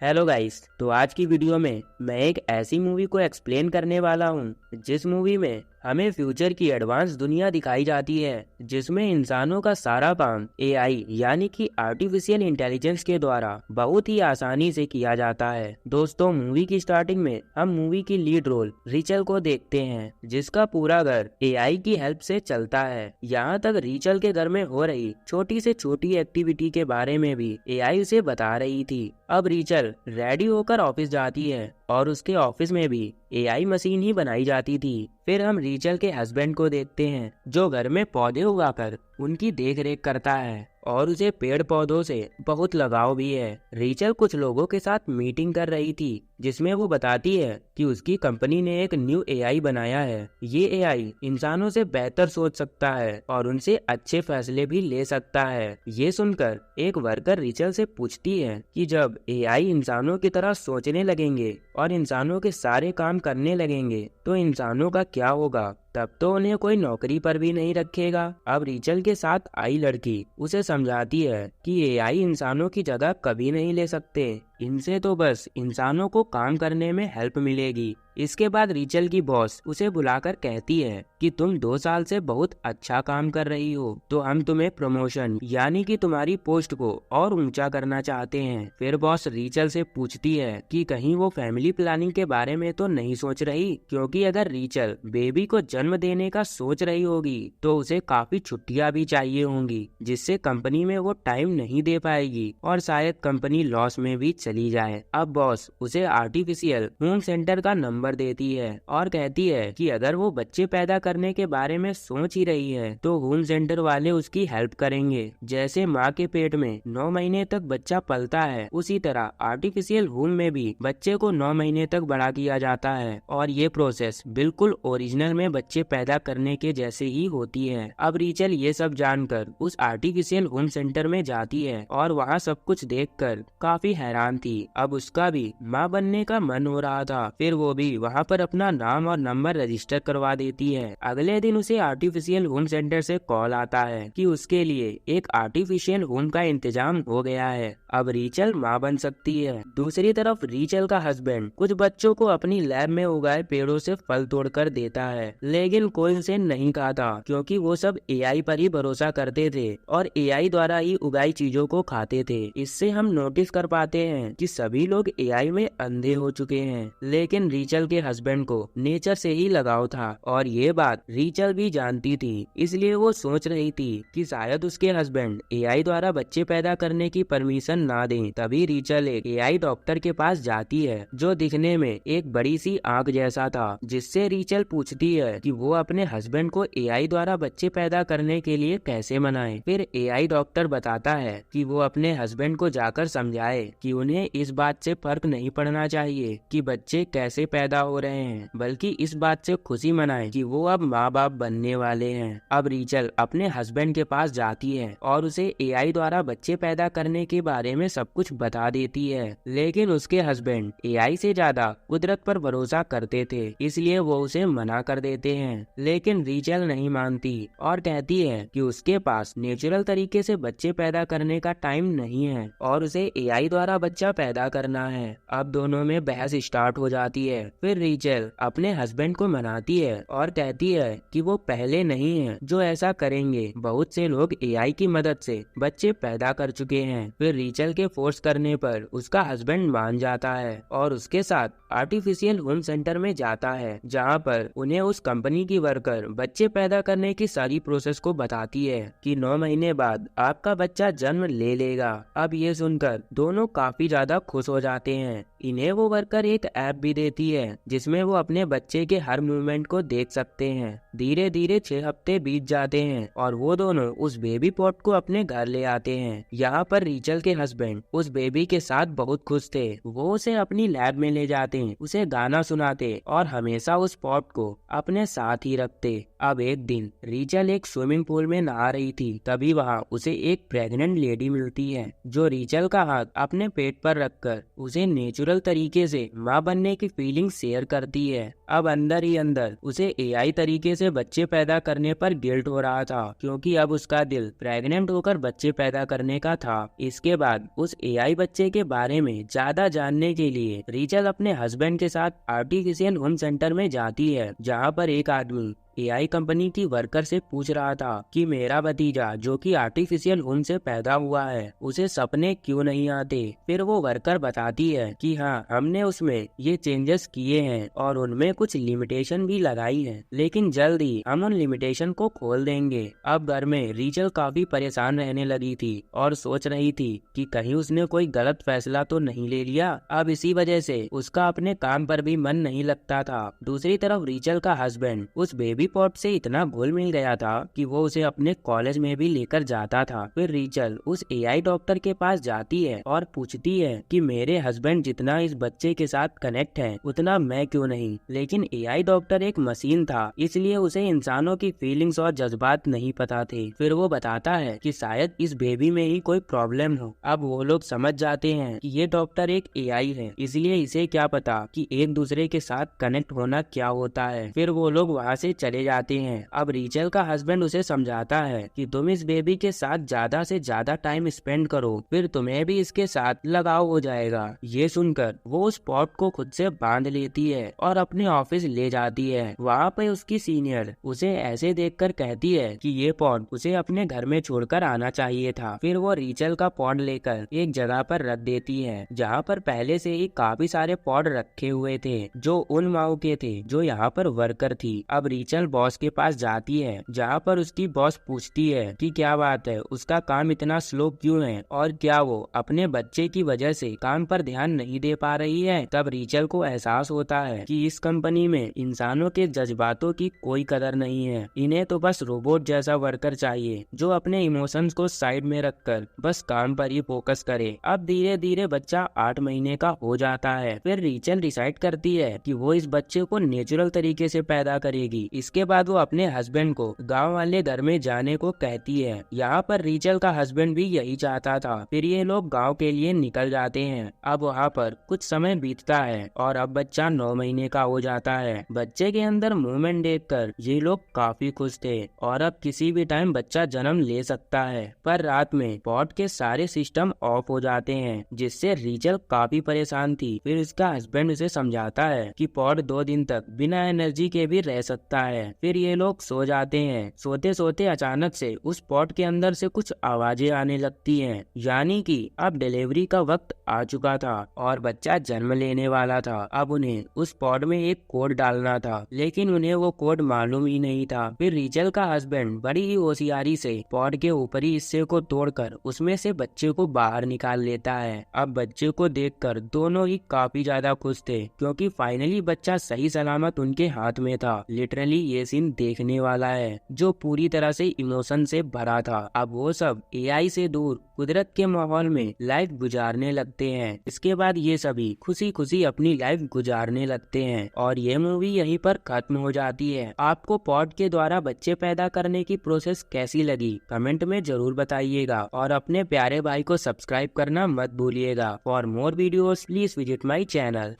Hello guys. तो आज की वीडियो में मैं एक ऐसी मूवी को एक्सप्लेन करने वाला हूँ जिस मूवी में हमें फ्यूचर की एडवांस दुनिया दिखाई जाती है, जिसमें इंसानों का सारा काम एआई यानी कि आर्टिफिशियल इंटेलिजेंस के द्वारा बहुत ही आसानी से किया जाता है। दोस्तों, मूवी की स्टार्टिंग में हम मूवी की लीड रोल रिचल को देखते हैं, जिसका पूरा घर एआई की हेल्प से चलता है। यहाँ तक रिचल के घर में हो रही छोटी से छोटी एक्टिविटी के बारे में भी एआई उसे बता रही थी। अब रिचल रेडी होकर ऑफिस जाती है और उसके ऑफिस में भी एआई मशीन ही बनाई जाती थी। फिर हम रिचल के हस्बैंड को देखते हैं, जो घर में पौधे उगाकर उनकी देख रेख करता है और उसे पेड़ पौधों से बहुत लगाव भी है। रिचल कुछ लोगों के साथ मीटिंग कर रही थी, जिसमें वो बताती है कि उसकी कंपनी ने एक न्यू एआई बनाया है। ये एआई इंसानों से बेहतर सोच सकता है और उनसे अच्छे फैसले भी ले सकता है। ये सुनकर एक वर्कर रिचल से पूछती है कि जब एआई इंसानों की तरह सोचने लगेंगे और इंसानों के सारे काम करने लगेंगे तो इंसानों का क्या होगा? तब तो उन्हें कोई नौकरी पर भी नहीं रखेगा। अब रिचल के साथ आई लड़की उसे समझाती है कि एआई इंसानों की जगह कभी नहीं ले सकते, इनसे तो बस इंसानों को काम करने में हेल्प मिलेगी। इसके बाद रिचल की बॉस उसे बुलाकर कहती है कि तुम 2 साल से बहुत अच्छा काम कर रही हो, तो हम तुम्हें प्रमोशन यानी कि तुम्हारी पोस्ट को और ऊंचा करना चाहते हैं। फिर बॉस रिचल से पूछती है कि कहीं वो फैमिली प्लानिंग के बारे में तो नहीं सोच रही, क्योंकि अगर रिचल बेबी को जन्म देने का सोच रही होगी तो उसे काफी छुट्टियां भी चाहिए होंगी, जिससे कंपनी में वो टाइम नहीं दे पाएगी और शायद कंपनी लॉस में भी चली जाए। अब बॉस उसे आर्टिफिशियल होम सेंटर का नंबर देती है और कहती है कि अगर वो बच्चे पैदा करने के बारे में सोच ही रही है तो होम सेंटर वाले उसकी हेल्प करेंगे। जैसे माँ के पेट में 9 महीने तक बच्चा पलता है, उसी तरह आर्टिफिशियल होम में भी बच्चे को 9 महीने तक बड़ा किया जाता है और ये प्रोसेस बिल्कुल ओरिजिनल में बच्चे पैदा करने के जैसे ही होती है। अब रिचल ये सब जानकर उस आर्टिफिशियल होम सेंटर में जाती है और वहाँ सब कुछ देखकर काफी हैरान थी। अब उसका भी माँ बनने का मन हो रहा था। फिर वो भी वहाँ पर अपना नाम और नंबर रजिस्टर करवा देती है। अगले दिन उसे आर्टिफिशियल होम सेंटर से कॉल आता है कि उसके लिए एक आर्टिफिशियल होम का इंतजाम हो गया है। अब रिचल माँ बन सकती है। दूसरी तरफ रिचल का हस्बैंड कुछ बच्चों को अपनी लैब में उगाए पेड़ों से फल तोड़कर देता है, लेकिन कोई उसे नहीं खाता, क्योंकि वो सब एआई पर ही भरोसा करते थे और एआई द्वारा ही उगाई चीजों को खाते थे। इससे हम नोटिस कर पाते हैं कि सभी लोग एआई में अंधे हो चुके हैं, लेकिन रिचल के हस्बैंड को नेचर से ही लगाव था और ये बात रिचल भी जानती थी। इसलिए वो सोच रही थी कि शायद उसके हस्बैंड एआई द्वारा बच्चे पैदा करने की परमिशन ना दें। तभी रिचल एक एआई डॉक्टर के पास जाती है, जो दिखने में एक बड़ी सी आंख जैसा था, जिससे रिचल पूछती है कि वो अपने हस्बैंड को एआई द्वारा बच्चे पैदा करने के लिए कैसे मनाए। फिर एआई डॉक्टर बताता है कि वो अपने हस्बैंड को जाकर समझाए कि उन्हें इस बात से फर्क नहीं पड़ना चाहिए कि बच्चे कैसे पैदा हो रहे हैं, बल्कि इस बात से खुशी मनाए कि वो अब माँ बाप बनने वाले हैं। अब रिचल अपने हस्बैंड के पास जाती है और उसे एआई द्वारा बच्चे पैदा करने के बारे में सब कुछ बता देती है, लेकिन उसके हस्बैंड एआई से ज्यादा कुदरत पर भरोसा करते थे, इसलिए वो उसे मना कर देते हैं। लेकिन रिचल नहीं मानती और कहती है कि उसके पास नेचुरल तरीके से बच्चे पैदा करने का टाइम नहीं है और उसे एआई द्वारा बच्चा पैदा करना है। अब दोनों में बहस स्टार्ट हो जाती है। फिर रिचल अपने हस्बैंड को मनाती है और कहती है कि वो पहले नहीं है जो ऐसा करेंगे, बहुत से लोग एआई की मदद से बच्चे पैदा कर चुके हैं। फिर रिचल के फोर्स करने पर उसका हस्बैंड मान जाता है और उसके साथ आर्टिफिशियल होम सेंटर में जाता है, जहाँ पर उन्हें उस कंपनी की वर्कर बच्चे पैदा करने की सारी प्रोसेस को बताती है कि 9 महीने बाद आपका बच्चा जन्म ले लेगा। अब ये सुनकर दोनों काफी ज्यादा खुश हो जाते हैं। इन्हें वो वर्कर एक ऐप भी देती है, जिसमें वो अपने बच्चे के हर मूवमेंट को देख सकते हैं। धीरे धीरे 6 हफ्ते बीत जाते हैं और वो दोनों उस बेबी पॉट को अपने घर ले आते हैं। यहाँ पर रिचल के हस्बैंड उस बेबी के साथ बहुत खुश थे। वो उसे अपनी लैब में ले जाते, उसे गाना सुनाते और हमेशा उस पॉट को अपने साथ ही रखते। अब एक दिन रीचल एक स्विमिंग पूल में नहा रही थी, तभी वहाँ उसे एक प्रेग्नेंट लेडी मिलती है जो रीचल का हाथ अपने पेट पर रखकर उसे नेचुरल तरीके से माँ बनने की फीलिंग शेयर करती है। अब अंदर ही अंदर उसे एआई तरीके से बच्चे पैदा करने पर गिल्ट हो रहा था, क्योंकि अब उसका दिल प्रेग्नेंट होकर बच्चे पैदा करने का था। इसके बाद उस एआई बच्चे के बारे में ज्यादा जानने के लिए रीचल अपने हस्बैंड के साथ आर्टिफिशियल होम सेंटर में जाती है, जहाँ पर एक आदमी एआई कंपनी की वर्कर से पूछ रहा था कि मेरा भतीजा जो कि आर्टिफिशियल होम से पैदा हुआ है उसे सपने क्यों नहीं आते। फिर वो वर्कर बताती है कि हाँ, हमने उसमें ये चेंजेस किए हैं और उनमें कुछ लिमिटेशन भी लगाई है, लेकिन जल्द ही हम उन लिमिटेशन को खोल देंगे। अब घर में रीचल काफी परेशान रहने लगी थी और सोच रही थी कि कहीं उसने कोई गलत फैसला तो नहीं ले लिया। अब इसी वजह से उसका अपने काम पर भी मन नहीं लगता था। दूसरी तरफ रीचल का हस्बैंड उस बेबी पॉट से इतना घुल मिल गया था कि वो उसे अपने कॉलेज में भी लेकर जाता था। फिर रीचल उस एआई डॉक्टर के पास जाती है और पूछती है कि मेरे हस्बैंड जितना इस बच्चे के साथ कनेक्ट है उतना मैं क्यों नहीं। लेकिन एआई डॉक्टर एक मशीन था, इसलिए उसे इंसानों की फीलिंग्स और जज्बात नहीं पता थे। फिर वो बताता है कि शायद इस बेबी में ही कोई प्रॉब्लम हो। अब वो लोग समझ जाते हैं कि ये डॉक्टर एक एआई है, इसलिए इसे क्या पता कि एक दूसरे के साथ कनेक्ट होना क्या होता है। फिर वो लोग वहाँ से चले जाते हैं। अब रीचल का हस्बैंड उसे समझाता है कि तुम इस बेबी के साथ ज्यादा से ज्यादा टाइम स्पेंड करो, फिर तुम्हें भी इसके साथ लगाव हो जाएगा। ये सुनकर वो उस पॉट को खुद से बांध लेती है और अपने ऑफिस ले जाती है। वहाँ पे उसकी सीनियर उसे ऐसे देखकर कहती है कि ये पॉट उसे अपने घर में छोड़कर आना चाहिए था। फिर वो रीचल का पॉट लेकर एक जगह पर रख देती है, जहाँ पर पहले से ही काफी सारे पॉट रखे हुए थे जो उन माओ के थे जो यहाँ पर वर्कर थी। अब रीचल बॉस के पास जाती है, जहाँ पर उसकी बॉस पूछती है कि क्या बात है, उसका काम इतना स्लो क्यों है और क्या वो अपने बच्चे की वजह से काम पर ध्यान नहीं दे पा रही है। तब रीचल को एहसास होता है कि इस कंपनी में इंसानों के जज्बातों की कोई कदर नहीं है, इन्हें तो बस रोबोट जैसा वर्कर चाहिए जो अपने इमोशंस को साइड में रखकर बस काम पर ही फोकस करे। अब धीरे धीरे बच्चा 8 महीने का हो जाता है। फिर रीचल डिसाइड करती है कि वो इस बच्चे को नेचुरल तरीके से पैदा करेगी। इसके बाद वो अपने हस्बैंड को गांव वाले घर में जाने को कहती है। यहाँ पर रीचल का हस्बैंड भी यही चाहता था। फिर ये लोग गांव के लिए निकल जाते हैं। अब वहाँ पर कुछ समय बीतता है और अब बच्चा 9 महीने का हो जाता है। बच्चे के अंदर मूवमेंट देखकर ये लोग काफी खुश थे और अब किसी भी टाइम बच्चा जन्म ले सकता है। पर रात में पॉट के सारे सिस्टम ऑफ हो जाते हैं, जिससे रीचल काफी परेशान थी। फिर उसका हस्बैंड उसे समझाता है कि पॉट 2 दिन तक बिना एनर्जी के भी रह सकता है। फिर ये लोग सो जाते हैं। सोते सोते अचानक से उस पॉट के अंदर से कुछ आवाजें आने लगती हैं, यानी कि अब डिलीवरी का वक्त आ चुका था और बच्चा जन्म लेने वाला था। अब उन्हें उस पॉट में एक कोड डालना था, लेकिन उन्हें वो कोड मालूम ही नहीं था। फिर रीचल का हस्बैंड बड़ी ही होशियारी से पॉट के ऊपरी हिस्से को तोड़कर उसमें से बच्चे को बाहर निकाल लेता है। अब बच्चे को देखकर दोनों ही काफी ज्यादा खुश थे, क्योंकि फाइनली बच्चा सही सलामत उनके हाथ में था। लिटरली ये सीन देखने वाला है जो पूरी तरह से इमोशन से भरा था। अब वो सब एआई से दूर कुदरत के माहौल में लाइफ गुजारने लगते हैं। इसके बाद ये सभी खुशी खुशी अपनी लाइफ गुजारने लगते हैं और ये मूवी यहीं पर खत्म हो जाती है। आपको पॉट के द्वारा बच्चे पैदा करने की प्रोसेस कैसी लगी कमेंट में जरूर बताइएगा और अपने प्यारे भाई को सब्सक्राइब करना मत भूलिएगा। For more videos please visit my channel.